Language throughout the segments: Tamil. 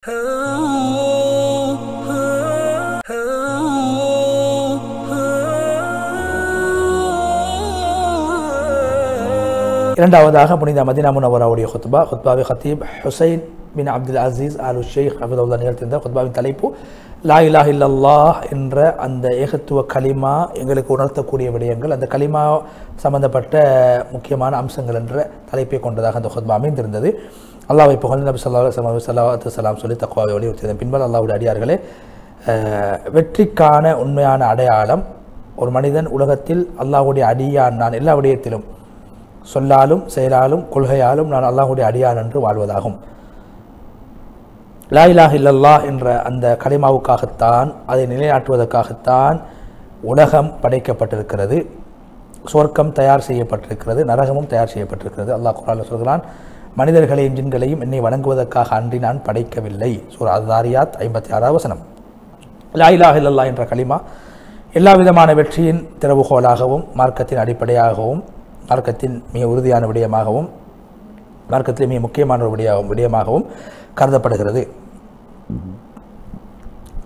இரண்டாவதாக புனித மதீனா முனவராவுடைய ஹுத்பாவை ஹத்தீப் ஹுசைன் பின் அப்துல் அசீஸ் அல் ஷேக் ஹஃபிதஹுல்லாஹ் நிகழ்த்தியிருந்த ஹுத்பாவின் தலைப்பு லா இலாஹ இல்லல்லாஹ் என்ற அந்த ஏகத்துவ கலிமா எங்களுக்கு உணர்த்தக்கூடிய விடயங்கள், அந்த கலிமா சம்பந்தப்பட்ட முக்கியமான அம்சங்கள் என்ற தலைப்பை கொண்டதாக அந்த ஹுத்பா அமைந்திருந்தது. அல்லாஹ்வை புகழ்ந்து நபி ஸல்லல்லாஹு அலைஹி வஸல்லம் ஸலவாத்து ஸலாம் சொல்லி தக்வாவை வலியுறுத்தியதன் பின்பால் அல்லாஹ்வுடைய அடியார்களே, வெற்றிக்கான உண்மையான அடையாளம் ஒரு மனிதன் உலகத்தில் அல்லாஹ்வுடைய அடியான் நான் எல்லா விடயத்திலும் சொல்லாலும் செயலாலும் கொள்கையாலும் நான் அல்லாஹ்வுடைய அடியான் என்று வாழ்வதாகும். லா இலாஹ இல்லல்லாஹ் என்ற அந்த கலிமாவுக்காகத்தான், அதை நிலைநாட்டுவதற்காகத்தான் உலகம் படைக்கப்பட்டிருக்கிறது, சொர்க்கம் தயார் செய்யப்பட்டிருக்கிறது, நரகமும் தயார் செய்யப்பட்டிருக்கிறது. அல்லாஹ் குர்ஆனில் சொல்கிறான், மனிதர்களையும் ஜின்களையும் என்னை வணங்குவதற்காக அன்றி நான் படைக்கவில்லை. சூரா அத்-தாரியாத் 56வது வசனம். லா இலாஹ இல்லல்லாஹ் என்ற கலிமா எல்லா விதமான வெற்றியின் திறவுகோலாகவும், மார்க்கத்தின் அடிப்படையாகவும், மார்க்கத்தின் மிக உறுதியான விடயமாகவும், மார்க்கத்திலே மிக முக்கியமான ஒரு விடயமாகவும் கருதப்படுகிறது.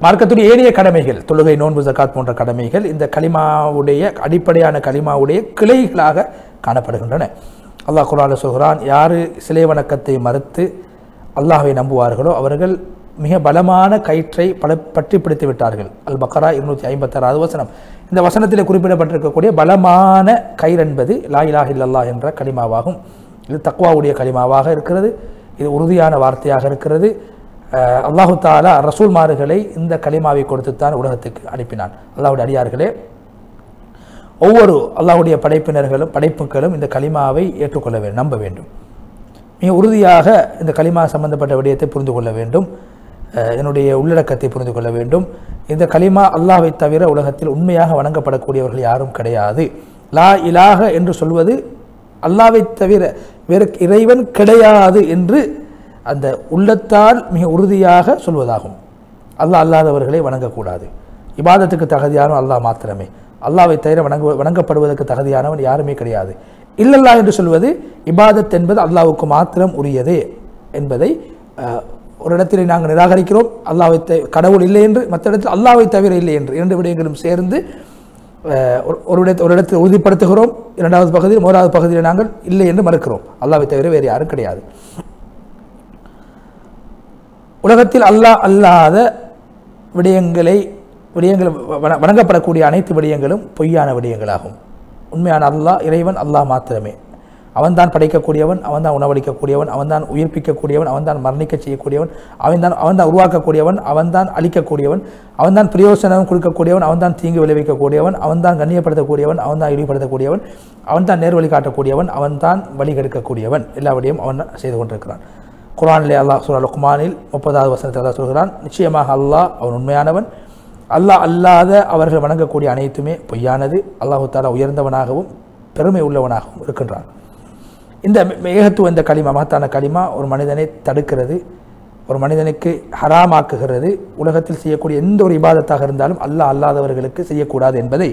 மார்க்கத்துடைய ஏனைய கடமைகள், தொழுகை, நோன்பு, ஜகாத் போன்ற கடமைகள் இந்த கலிமாவுடைய அடிப்படையான கலிமாவுடைய கிளைகளாக காணப்படுகின்றன. அல்லாஹ் குர்ஆனில் சொல்கிறான், யார் சிலை வணக்கத்தை மறுத்து அல்லாஹ்வை நம்புவார்களோ அவர்கள் மிக பலமான கயிற்றை பற்றி பிடித்து விட்டார்கள். அல் பக்ரா 256வது வசனம். இந்த வசனத்தில் குறிப்பிடப்பட்டிருக்கக்கூடிய பலமான கயிறு என்பது லா இலாஹ இல்லல்லாஹ் என்ற கலிமாவாகும். இது தக்வாவுடைய கலிமாவாக இருக்கிறது, இது உறுதியான வார்த்தையாக இருக்கிறது. அல்லாஹு தஆலா ரசூல்மார்களை இந்த கலிமாவை கொடுத்துத்தான் உலகத்துக்கு அனுப்பினான். அல்லாஹ்வுடைய அடியார்களே, ஒவ்வொரு அல்லாஹ்வுடைய படைப்புகளும் இந்த கலிமாவை ஏற்றுக்கொள்ள வேண்டும், நம்ப வேண்டும். மிக உறுதியாக இந்த கலிமா சம்பந்தப்பட்ட விடயத்தை புரிந்து கொள்ள வேண்டும், என்னுடைய உள்ளடக்கத்தை புரிந்து கொள்ள வேண்டும். இந்த கலிமா அல்லாஹ்வை தவிர உலகத்தில் உண்மையாக வணங்கப்படக்கூடியவர்கள் யாரும் கிடையாது. லா இலாஹ என்று சொல்வது அல்லாஹ்வை தவிர வேறு இறைவன் கிடையாது என்று அந்த உள்ளத்தால் மிக உறுதியாக சொல்வதாகும். அல்லாஹ் அல்லாதவர்களை வணங்கக்கூடாது. இபாதத்துக்கு தகுதியானவன் அல்லாஹ் மாத்திரமே. அல்லாஹ்வை தவிர வணங்கப்படுவதற்கு தகுதியானவன் யாருமே கிடையாது. இல்லல்லாஹ் என்று சொல்வது இபாதத் என்பது அல்லாஹ்வுக்கு மாத்திரம் உரியதே என்பதை ஒரு இடத்தில் நாங்கள் நிராகரிக்கிறோம். அல்லாஹ்வை கடவுள் இல்லை என்று, மற்ற இடத்தில் அல்லாஹ்வை தவிர இல்லை என்று, இரண்டு விடயங்களும் சேர்ந்து ஒரு இடத்தில் உறுதிப்படுத்துகிறோம். இரண்டாவது பகுதியில், மூன்றாவது பகுதியில் நாங்கள் இல்லை என்று மறுக்கிறோம். அல்லாஹ்வை தவிர வேறு யாரும் கிடையாது. உலகத்தில் அல்லாஹ் அல்லாத விடயங்கள் வணங்கப்படக்கூடிய அனைத்து விடயங்களும் பொய்யான விடயங்களாகும். உண்மையான அல்லாஹ் இறைவன் அல்லாஹ் மாத்திரமே. அவன்தான் படைக்கக்கூடியவன், அவன்தான் உணவளிக்கக்கூடியவன், அவன்தான் உயிர்ப்பிக்கக்கூடியவன், அவன்தான் மரணிக்க செய்யக்கூடியவன், அவன்தான் உருவாக்கக்கூடியவன், அவன்தான் அழிக்கக்கூடியவன், அவன்தான் பிரயோசனம் கொடுக்கக்கூடியவன், அவன்தான் தீங்கு விளைவிக்கக்கூடியவன், அவன்தான் கண்ணியப்படுத்தக்கூடியவன், அவன்தான் இழிவுபடுத்தக்கூடியவன், அவன்தான் நேர்வழி காட்டக்கூடியவன், அவன்தான் வழி கெடுக்கக்கூடியவன். எல்லாவற்றையும் அவன் செய்து கொண்டிருக்கிறான். குர்ஆனிலே அல்லாஹ் சூரா லுக்மானில் 30வது வசனத்தில் அல்லாஹ் சொல்கிறான், நிச்சயமாக அல்லாஹ் அவன் உண்மையானவன், அல்லாஹ் அல்லாத அவர்கள் வணங்கக்கூடிய அனைத்துமே பொய்யானது. அல்லாஹு தஆலா உயர்ந்தவனாகவும் பெருமை உள்ளவனாகவும் இருக்கின்றான். இந்த ஏகத்துவ இந்த கலிமா, மகத்தான கலிமா ஒரு மனிதனை தடுக்கிறது, ஒரு மனிதனுக்கு ஹராமாக்குகிறது. உலகத்தில் செய்யக்கூடிய எந்த ஒரு இபாதத்தாக இருந்தாலும் அல்லாஹ் அல்லாதவர்களுக்கு செய்யக்கூடாது என்பதை,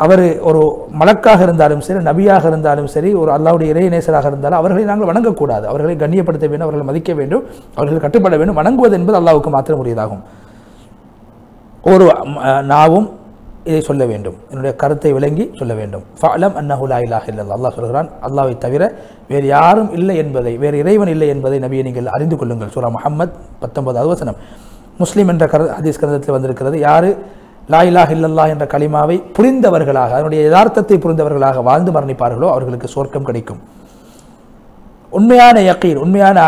அவர் ஒரு மலக்காக இருந்தாலும் சரி, நபியாக இருந்தாலும் சரி, ஒரு அல்லாஹ்வுடைய இறைநேசராக இருந்தாலும் அவர்களை நாங்கள் வணங்கக்கூடாது. அவர்களை கண்ணியப்படுத்த வேண்டும், அவர்களை மதிக்க வேண்டும், அவர்கள் கட்டுப்பட வேண்டும். வணங்குவது என்பது அல்லாஹ்வுக்கு மாத்திரம் உரியதாகும். ஒரு நாவும் இதை சொல்ல வேண்டும், என்னுடைய கருத்தை விளங்கி சொல்ல வேண்டும். ஃபஅலம் அன்னஹு லா இலாஹ இல்லல்லாஹ். அல்லாஹ் சொல்கிறான், அல்லாஹ்வை தவிர வேறு யாரும் இல்லை என்பதை, வேறு இறைவன் இல்லை என்பதை நபியை நீங்கள் அறிந்து கொள்ளுங்கள். சூரா முஹம்மத் 19வது வசனம். முஸ்லிம் என்ற ஹதீஸ் கிரந்தத்தில் வந்திருக்கிறது, யாரு லா இலாஹ இல்லல்லாஹ் என்ற கலிமாவை புரிந்தவர்களாக, அதனுடைய யதார்த்தத்தை புரிந்தவர்களாக வாழ்ந்து மரணிப்பார்களோ அவர்களுக்கு சொர்க்கம் கிடைக்கும். உண்மையான யகீன், உண்மையான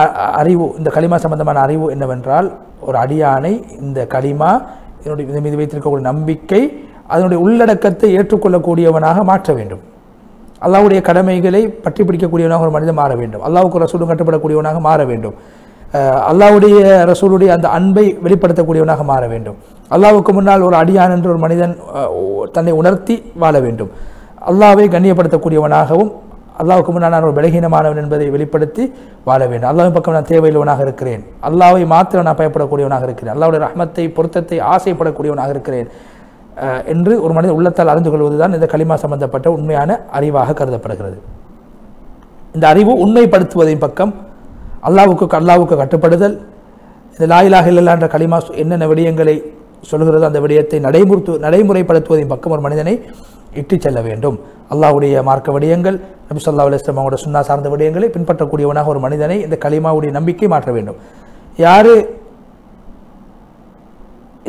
அறிவு, இந்த கலிமா சம்பந்தமான அறிவு என்னவென்றால், ஒரு அடியானை இந்த கலிமா இதனுடைய மீது வைத்திருக்கக்கூடிய நம்பிக்கை அதனுடைய உள்ளடக்கத்தை ஏற்றுக்கொள்ளக்கூடியவனாக மாற்ற வேண்டும். அல்லாஹ்வுடைய கடமைகளை பற்றி பிடிக்கக்கூடியவனாக ஒரு மனிதன் மாற வேண்டும். அல்லாஹ்வுக்கு ரசூலும் கட்டுப்படக்கூடியவனாக மாற வேண்டும். அல்லாஹ்வுடைய ரசூலுடைய அந்த அன்பை வெளிப்படுத்தக்கூடியவனாக மாற வேண்டும். அல்லாஹ்வுக்கு முன்னால் ஒரு அடியான் என்று ஒரு மனிதன் தன்னை உணர்த்தி வாழ வேண்டும். அல்லாஹ்வை கண்ணியப்படுத்தக்கூடியவனாகவும், அல்லாஹ்வுக்கு முன்னால் நான் ஒரு பலகீனமானவன் என்பதை வெளிப்படுத்தி வாழ வேண்டும். அல்லாஹ்வின் பக்கம் நான் தேவையுள்ளவனாக இருக்கிறேன், அல்லாஹ்வை மாத்திரம் நான் பயப்படக்கூடியவனாக இருக்கிறேன், அல்லாஹ்வுடைய ரஹ்மத்தை, பொருத்தத்தை ஆசைப்படக்கூடியவனாக இருக்கிறேன் என்று ஒரு மனிதன் உள்ளத்தால் அறிந்து கொள்வதுதான் இந்த கலிமா சம்பந்தப்பட்ட உண்மையான அறிவாக கருதப்படுகிறது. இந்த அறிவு உண்மைப்படுத்துவதின் பக்கம் அல்லாஹ்வுக்கு கட்டுப்படுதல், இந்த லா இலாஹ இல்லல்லாஹ் என்ற கலிமா என்னென்ன விடயங்களை சொல்கிறது அந்த விடயத்தை நடைமுறைப்படுத்துவதின் பக்கம் ஒரு மனிதனை இட்டுச் செல்ல வேண்டும். அல்லாஹ்வுடைய மார்க்க விடயங்கள், நபி ஸல்லல்லாஹு அலைஹி வஸல்லம் அவருடைய சுன்னா சார்ந்த விடயங்களை பின்பற்றக்கூடியவனாக ஒரு மனிதனை இந்த கலிமாவுடைய நம்பிக்கை மாற்ற வேண்டும். யாரு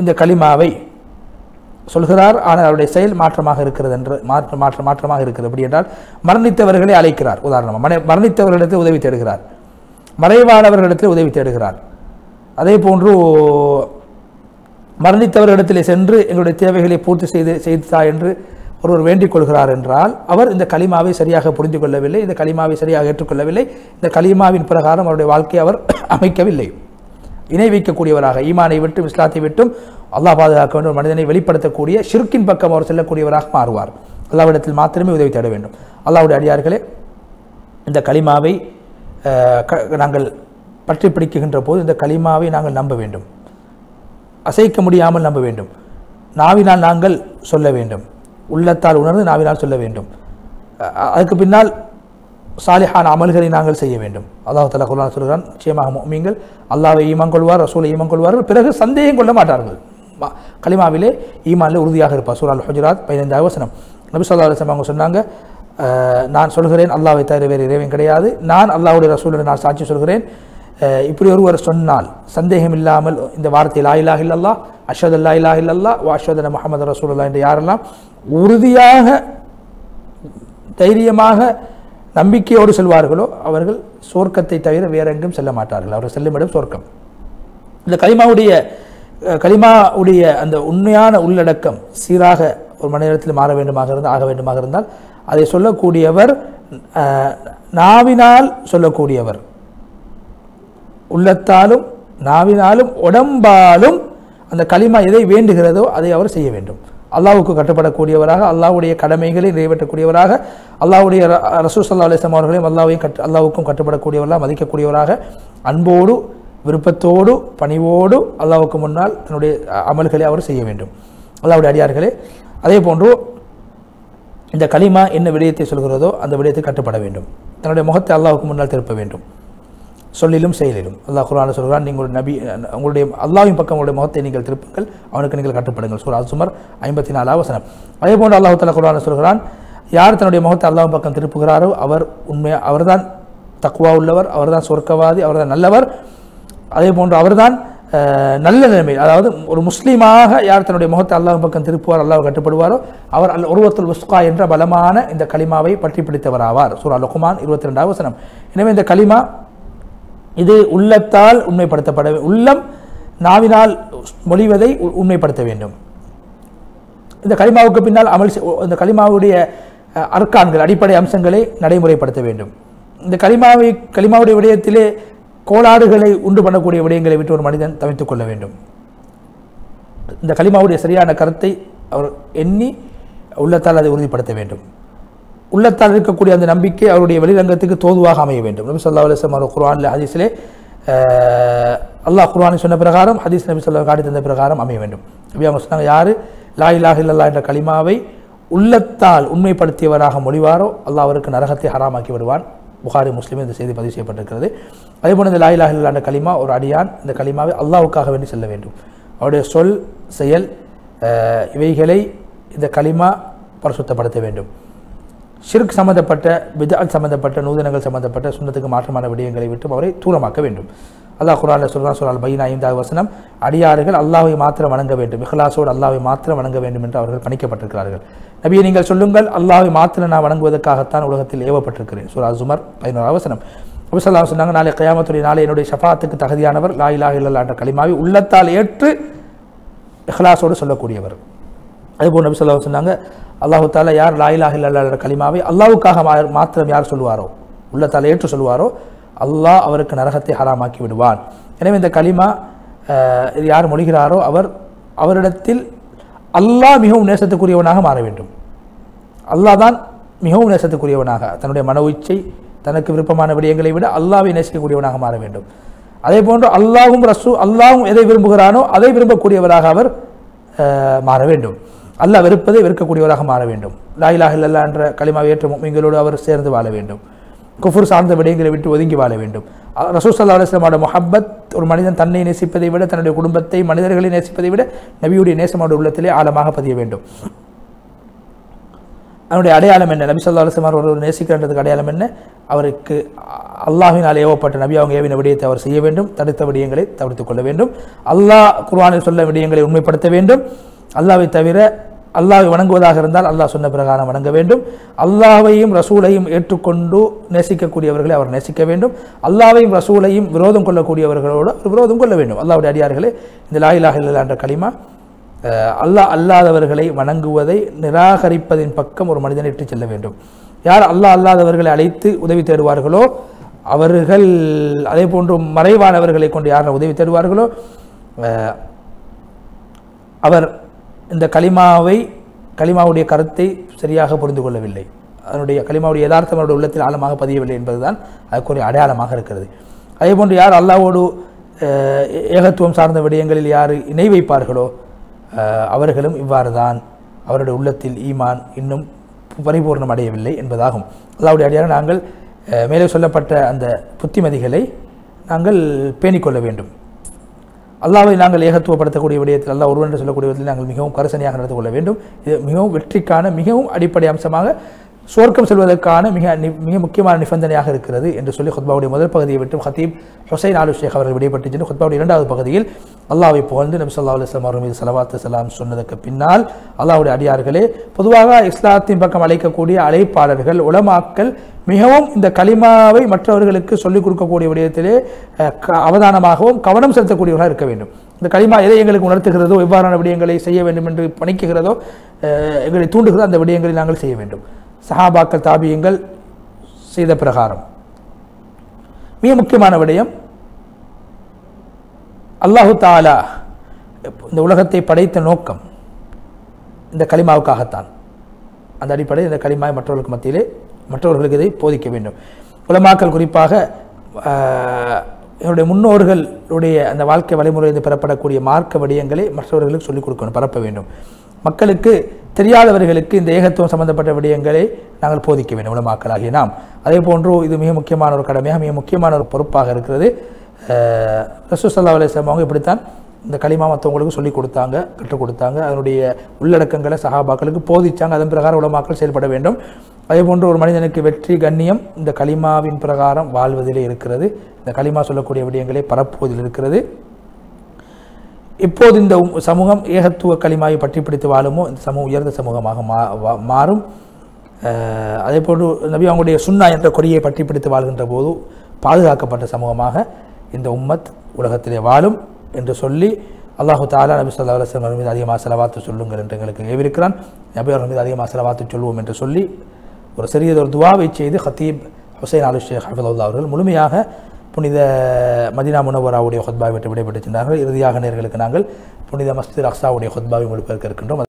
இந்த கலிமாவை சொல்கிறார் ஆனால் அவருடைய செயல் மாற்றமாக இருக்கிறது என்று மாற்றமாக இருக்கிறது அப்படி என்றால் மரணித்தவர்களை அழைக்கிறார். உதாரணமாக மரணித்தவர்களிடத்தில் உதவி தேடுகிறார், மறைவானவர்களிடத்தில் உதவி தேடுகிறார். அதே போன்று மரணித்தவர்களிடத்திலே சென்று எங்களுடைய தேவைகளை பூர்த்தி செய்தா என்று ஒருவர் வேண்டிக் கொள்கிறார் என்றால் அவர் இந்த கலிமாவை சரியாக புரிந்து கொள்ளவில்லை, இந்த கலிமாவை சரியாக ஏற்றுக்கொள்ளவில்லை, இந்த கலிமாவின் பிரகாரம் அவருடைய வாழ்க்கையை அவர் அமைக்கவில்லை. இணை வைக்கக்கூடியவராக, ஈமானை விட்டும் இஸ்லாத்தை விட்டும் அல்லாஹ் பாதுகாக்க வேண்டும் மனிதனை வெளிப்படுத்தக்கூடிய ஷிர்கின் பக்கம் அவர் செல்லக்கூடியவராக மாறுவார். அல்லாஹ்விடத்தில் மாத்திரமே உதவி தேட வேண்டும். அல்லாஹ்வுடைய அடியார்களே, இந்த கலிமாவை நாங்கள் பற்றி பிடிக்கின்ற போது இந்த கலிமாவை நாங்கள் நம்ப வேண்டும், அசைக்க முடியாமல் நம்ப வேண்டும். நாவினால் நாங்கள் சொல்ல வேண்டும், உள்ளத்தால் உணர்ந்து நாவினால் சொல்ல வேண்டும். அதுக்கு பின்னால் சாலிஹான அமல்களை நாங்கள் செய்ய வேண்டும். அல்லாஹ் தஆலா குர்ஆனில் சொல்கிறான், நிச்சயமாக முஃமின்கள் அல்லாஹ்வை ஈமான் கொள்வார், ரசூலை ஈமான் கொள்வார்கள், பிறகு சந்தேகம் கொள்ள மாட்டார்கள். கலிமாவிலே ஈமானில் உறுதியாக இருப்பார். சூரா அல்-ஹுஜராத் 15வது வசனம். நபி ஸல்லல்லாஹு அலைஹி வஸல்லம் அவங்க சொன்னாங்க, நான் சொல்கிறேன் அல்லாஹ்வை தவிர வேறு இறைவன் கிடையாது, நான் அல்லாஹ்வுடைய ரசூலுடன் நான் சாட்சி சொல்கிறேன். இப்படி ஒருவர் சொன்னால் சந்தேகம் இல்லாமல் இந்த வார்த்தை லா இலாஹ இல்லல்லாஹ் அஷ்ஹது அல்லா இலாஹ இல்லல்லாஹ் வ அஷ்ஹது அன்ன முஹம்மது ரசூலுல்லாஹ் என்று யாரெல்லாம் உறுதியாக தைரியமாக நம்பிக்கையோடு செல்வார்களோ அவர்கள் சொர்க்கத்தை தவிர வேற எங்கும் செல்ல மாட்டார்கள். அவர்கள் செல்லும் இடம் சொர்க்கம். இந்த கலிமாவுடைய அந்த உண்மையான உள்ளடக்கம் சீராக ஒரு மனிதத்தில் மாற வேண்டுமாக இருந்தால் ஆக வேண்டுமாக இருந்தால் அதை சொல்லக்கூடியவர் நாவினால் சொல்லக்கூடியவர், உள்ளத்தாலும் நாவினாலும் உடம்பாலும் அந்த கலிமா எதை வேண்டுகிறதோ அதை அவர் செய்ய வேண்டும். அல்லாஹ்வுக்கு கட்டுப்படக்கூடியவராக, அல்லாஹ்வுடைய கடமைகளை நிறைவேற்றக்கூடியவராக, அல்லாஹ்வுடைய ரசூல் ஸல்லல்லாஹு அலைஹி வஸல்லம் அவர்களையும் அல்லாஹ்வுக்கும் கட்டுப்படக்கூடியவராக, மதிக்கக்கூடியவராக, அன்போடு விருப்பத்தோடு பணிவோடு அல்லாஹ்வுக்கு முன்னால் தன்னுடைய அமல்களை அவர் செய்ய வேண்டும். அல்லாஹ்வுடைய அடியார்களே, அதே போன்று இந்த கலிமா என்ன விடயத்தை சொல்கிறதோ அந்த விடயத்தை கட்டுப்பட வேண்டும். தன்னுடைய முகத்தை அல்லாஹ்வுக்கு முன்னால் திருப்ப வேண்டும், சொல்லிலும் செயலிலும். அல்லாஹ் குர்ஆனில் சொல்கிறான், நீங்கள் நபி உங்களுடைய அல்லாஹ்வின் பக்கம் உங்களுடைய முகத்தை நீங்கள் திருப்புங்கள், அவனுக்கு நீங்கள் கட்டுப்படுங்கள். சூரா அஸ்-ஸுமர் 54வது வசனம். அதே போன்று அல்லாஹ் தஆலா குர்ஆனில் சொல்கிறான், யார் தன்னுடைய முகத்தை அல்லாஹ்வின் பக்கம் திருப்புகிறாரோ அவர்தான் தக்வா உள்ளவர், அவர்தான் சொர்க்கவாதி, அவர்தான் நல்லவர். அதே போன்று அவர்தான் நல்ல நிலைமை, அதாவது ஒரு முஸ்லீமாக யார் தன்னுடைய முகத்தை அல்லாஹ்வின் பக்கம் திருப்புவார், அல்லாஹ் கட்டுப்படுவாரோ அவர் உருவத்துல் உஸ்கா என்ற பலமான இந்த கலிமாவை பற்றி பிடித்தவராவார். சூரா லுக்மான் 22வது வசனம். எனவே இந்த கலிமா இது உள்ளத்தால் உண்மைப்படுத்தப்பட, உள்ளம் நாவினால் மொழிவதை உண்மைப்படுத்த வேண்டும். இந்த கலிமாவுக்கு பின்னால் இந்த கலிமாவுடைய அர்க்கான்கள் அடிப்படை அம்சங்களை நடைமுறைப்படுத்த வேண்டும். இந்த கலிமாவுடைய விடயத்திலே கோளாறுகளை உண்டு பண்ணக்கூடிய விடயங்களை விட்டு ஒரு மனிதன் தவிர்த்துக் கொள்ள வேண்டும். இந்த கலிமாவுடைய சரியான கருத்தை அவர் எண்ணி உள்ளத்தால் அதை உறுதிப்படுத்த வேண்டும். உள்ளத்தால் இருக்கக்கூடிய அந்த நம்பிக்கை அவருடைய வெளிரங்கத்துக்கு தோதுவாக அமைய வேண்டும். நபி ஸல்லல்லாஹு அலைஹி வஸல்லம் குர்ஆனில் ஹதீஸிலே அல்லாஹ் குர்ஆனில் சொன்ன பிரகாரம், ஹதீஸ் நபி ஸல்லல்லாஹு காட்டி தந்த பிரகாரம் அமைய வேண்டும். நபி அவங்க சொன்னாங்க, யார் லா இலாஹ இல்லல்லாஹ் என்ற கலிமாவை உள்ளத்தால் உண்மைப்படுத்தியவராக மொழிவாரோ அல்லாஹ் அவருக்கு நரகத்தை ஹராமாக்கி விடுவான். புகாரி முஸ்லிம் இந்த செய்தி பதிவு செய்யப்பட்டிருக்கிறது. அதேபோல் இந்த லா இலாஹ இல்லல்லாஹ் என்ற கலிமா, ஒரு அடியான் இந்த கலிமாவை அல்லாஹ்வுக்காக வேண்டி செல்ல வேண்டும். அவருடைய சொல் செயல் இவைகளை இந்த கலிமா பரிசுத்தப்படுத்த வேண்டும். ஷிர்க் சம்பந்தப்பட்ட, பித்அத் சம்பந்தப்பட்ட, நூதனங்கள் சம்பந்தப்பட்ட, சுன்னத்துக்கு மாற்றமான விடயங்களை விட்டு அவரை தூரமாக்க வேண்டும். அல்லாஹ் குர்ஆனில் சொல்றான், சூரா அல்-பைனா 5வது வசனம், அடியார்கள் அல்லாஹ்வை மாத்திரம் வணங்க வேண்டும், இஹ்லாஸோடு அல்லாஹ்வை மாத்திரம் வணங்க வேண்டும் என்று அவர்கள் பணிக்கப்பட்டிருக்கிறார்கள். நபியை நீங்கள் சொல்லுங்கள், அல்லாஹ்வை மாத்திரம் நான் வணங்குவதற்காகத்தான் உலகத்தில் ஏவப்பட்டிருக்கிறேன். சூரா அஸ்-ஸுமர் 11வது வசனம். நபி ஸல்லல்லாஹு அலைஹி சொன்னாங்க, நாளை கியாமத்துடைய நாளை என்னுடைய ஷஃபாஅத்துக்கு தகுதியானவர் லா இலாஹ இல்லல்லாஹ் என்ற கலிமாவை உள்ளத்தால் ஏற்று இஹ்லாஸோடு சொல்லக்கூடியவர். அதேபோல் நபி ஸல்லல்லாஹு அலைஹி சொன்னாங்க, அல்லாஹு தஆலா யார் லா இலாஹ இல்லல்லாஹ் என்ற கலிமாவை அல்லாஹ்வுக்காக மாத்திரம் யார் சொல்வாரோ, உள்ளத்தால் ஏற்று சொல்வாரோ, அல்லாஹ் அவருக்கு நரகத்தை ஹராமாக்கி விடுவான். எனவே இந்த கலிமா இது யார் மொழிகிறாரோ அவரிடத்தில் அல்லாஹ் மிகவும் நேசத்துக்குரியவனாக மாற வேண்டும். அல்லாஹ் தான் மிகவும் நேசத்துக்குரியவனாக, தன்னுடைய மன இச்சை தனக்கு விருப்பமான விடயங்களை விட அல்லாஹ்வை நேசிக்கக்கூடியவனாக மாற வேண்டும். அதே போன்று அல்லாஹ்வும் எதை விரும்புகிறானோ அதை விரும்பக்கூடியவராக அவர் மாற வேண்டும். அல்லாஹ் வெறுப்பதை வெறுக்கக்கூடியவராக மாற வேண்டும். லா இலாஹ இல்லல்லாஹ் என்ற கலிமாவை ஏற்ற முஃமின்களோடு அவர் சேர்ந்து வாழ வேண்டும். குஃபுர் சார்ந்த விடயங்களை விட்டு ஒதுங்கி வாழ வேண்டும். ரசூல் ஸல்லல்லாஹு அலைஹி வஸல்லம் முஹப்பத், ஒரு மனிதன் தன்னை நேசிப்பதை விட தன்னுடைய குடும்பத்தை மனிதர்களை நேசிப்பதை விட நபியுடைய நேசமான உள்ளத்திலே ஆழமாக பதிய வேண்டும். அவனுடைய அடையாளம் என்ன? நபி ஸல்லல்லாஹு அலைஹி வஸல்லம் ஒருவர் நேசிக்கிறதுக்கு அடையாளம் என்ன? அவருக்கு அல்லாஹ்வினால் ஏவப்பட்ட நபி அவங்க ஏவின விடயத்தை அவர் செய்ய வேண்டும், தடுத்த விடயங்களை தவிர்த்துக் கொள்ள வேண்டும். அல்லாஹ் குர்ஆனில் சொல்ல விடயங்களை உண்மைப்படுத்த வேண்டும். அல்லாஹ்வை தவிர அல்லாஹ்வை வணங்குவதாக இருந்தால் அல்லாஹ் சொன்ன பிரகாரம் வணங்க வேண்டும். அல்லாஹ்வையும் ரசூலையும் ஏற்றுக்கொண்டு நேசிக்கக்கூடியவர்களை அவர் நேசிக்க வேண்டும். அல்லாஹ்வையும் ரசூலையும் விரோதம் கொள்ளக்கூடியவர்களோடு விரோதம் கொள்ள வேண்டும். அல்லாஹ்வுடைய அடியார்களே, இந்த லா இலாஹ இல்லல்லாஹ் என்ற கலிமா அல்லாஹ் அல்லாதவர்களை வணங்குவதை நிராகரிப்பதின் பக்கம் ஒரு மனிதனை இட்டுச் செல்ல வேண்டும். யார் அல்லாஹ் அல்லாதவர்களை அழைத்து உதவி தேடுவார்களோ அவர்கள், அதே போன்று மறைவானவர்களை கொண்டு யார் உதவி தேடுவார்களோ அவர் இந்த கலிமாவுடைய கருத்தை சரியாக புரிந்து கொள்ளவில்லை, அதனுடைய கலிமாவுடைய யதார்த்தம் அவருடைய உள்ளத்தில் ஆழமாக பதியவில்லை என்பதுதான் அதுக்குரிய அடையாளமாக இருக்கிறது. அதே போன்று யார் அல்லாஹ்வோடு ஏகத்துவம் சார்ந்த விடயங்களில் யார் இணை வைப்பார்களோ அவர்களும் இவ்வாறு தான், அவருடைய உள்ளத்தில் ஈமான் இன்னும் பரிபூர்ணம் அடையவில்லை என்பதாகும். அல்லாஹ்வுடைய அடியார்கள் நாங்கள் மேலே சொல்லப்பட்ட அந்த புத்திமதிகளை நாங்கள் பேணிக்கொள்ள வேண்டும். அல்லாஹ்வை நாங்கள் ஏகத்துவப்படுத்தக்கூடிய விடயத்தில், அல்லாஹ் ஒருவன் என்று சொல்லக்கூடிய விதத்தில் நாங்கள் மிகவும் கரிசனையாக நடந்து கொள்ள வேண்டும். இது மிகவும் வெற்றிக்கான மிகவும் அடிப்படை அம்சமாக, சுவர்க்கம் செல்வதற்கான மிக முக்கியமான நிபந்தனையாக இருக்கிறது என்று சொல்லி ஹுத்பாவுடைய முதல் பகுதியை விட்டு ஹத்தீப் ஹுசைன் ஆலு ஷேக் அவர்கள் விடைபெற்று சென்று ஹுத்பாவுடைய இரண்டாவது பகுதியில் அல்லாஹ்வை புகழ்ந்து நபி ஸல்லல்லாஹு அலைஹி வஸல்லம் அவர்கள் மீது ஸலவாத்து ஸலாம் சொன்னதற்கு பின்னால், அல்லாஹ்வுடைய அடியார்களே, பொதுவாக இஸ்லாத்தின் பக்கம் அழைக்கக்கூடிய அழைப்பாளர்கள் உலமாக்கள் மிகவும் இந்த கலிமாவை மற்றவர்களுக்கு சொல்லிக் கொடுக்கக்கூடிய விடயத்திலே அவதானமாகவும் கவனம் செலுத்தக்கூடியவர்களாக இருக்க வேண்டும். இந்த கலிமா எதை எங்களுக்கு உணர்த்துகிறதோ, எவ்வாறான விடயங்களை செய்ய வேண்டும் என்று பணிக்குகிறதோ, எங்களை தூண்டுகிறதோ அந்த விடயங்களை நாங்கள் செய்ய வேண்டும். சஹாபாக்கள் தாபியங்கள் செய்த பிரகாரம் மிக முக்கியமான விடயம், அல்லாஹு தஆலா இந்த உலகத்தை படைத்த நோக்கம் இந்த கலிமாவுக்காகத்தான். அந்த அடிப்படையில் இந்த கலிமாவை மற்றவர்களுக்கு மத்தியிலே மற்றவர்களுக்கு இதை போதிக்க வேண்டும். உலமாக்கள் குறிப்பாக என்னுடைய முன்னோர்களுடைய அந்த வாழ்க்கை வழிமுறையில் பெறப்படக்கூடிய மார்க்க விடயங்களை மற்றவர்களுக்கு சொல்லிக் கொடுக்கணும், பரப்ப வேண்டும். மக்களுக்கு தெரியாதவர்களுக்கு இந்த ஏகத்துவம் சம்பந்தப்பட்ட விடயங்களை நாங்கள் போதிக்க வேண்டும் உலமாக்களாகிய நாம். அதே போன்று இது மிக முக்கியமான ஒரு கடமையாக, மிக முக்கியமான ஒரு பொறுப்பாக இருக்கிறது. ரசூல் ஸல்லல்லாஹு அலைஹி வஸல்லம் அவங்க இப்படித்தான் இந்த கலிமா மற்றவங்களுக்கு சொல்லிக் கொடுத்தாங்க, கற்றுக் கொடுத்தாங்க. அதனுடைய உள்ளடக்கங்களை சஹாபாக்களுக்கு போதிச்சாங்க. அதன் பிரகாரம் உலமாக்கள் செயல்பட வேண்டும். அதே போன்று ஒரு மனிதனுக்கு வெற்றி கண்ணியம் இந்த கலிமாவின் பிரகாரம் வாழ்வதிலே இருக்கிறது. இந்த கலிமா சொல்லக்கூடிய விடயங்களை பரப்புவதில் இருக்கிறது. இப்போது இந்த சமூகம் ஏகத்துவ கலிமாவை பற்றி பிடித்து வாழுமோ இந்த சமூகம் உயர்ந்த சமூகமாக மாறும். அதே போன்று நபி அவங்களுடைய சுன்னா என்ற கொடியை பற்றி பிடித்து வாழ்கின்ற போது பாதுகாக்கப்பட்ட சமூகமாக இந்த உம்மத் உலகத்திலே வாழும் என்று சொல்லி அல்லாஹு தஆலா நபி ஸல்லல்லாஹு அலைஹி வஸல்லம் மீது அதிகமாக ஸலவாத்து சொல்லுங்கள் என்று எங்களுக்கு ஏவிருக்கிறான். நபி அவர்கள் மீது அதிகமாக ஸலவாத்து சொல்லுவோம் என்று சொல்லி ஒரு சிறியதொரு துவாவை செய்து ஹத்தீப் ஹுசைன் ஆலு ஷேக் ஹஃபிதுல்லாஹ் அவர்கள் முழுமையாக புனித மதீனா முனவ்வராவுடைய ஹுத்பாவை விட்டு விடைபெற்று சென்றார்கள். இறுதியாக நேர்களுக்கு நாங்கள் புனித மஸ்ஜித் அக்ஸாவுடைய ஹுத்பாவை முடிப்பதற்கு இருக்கின்றோம்.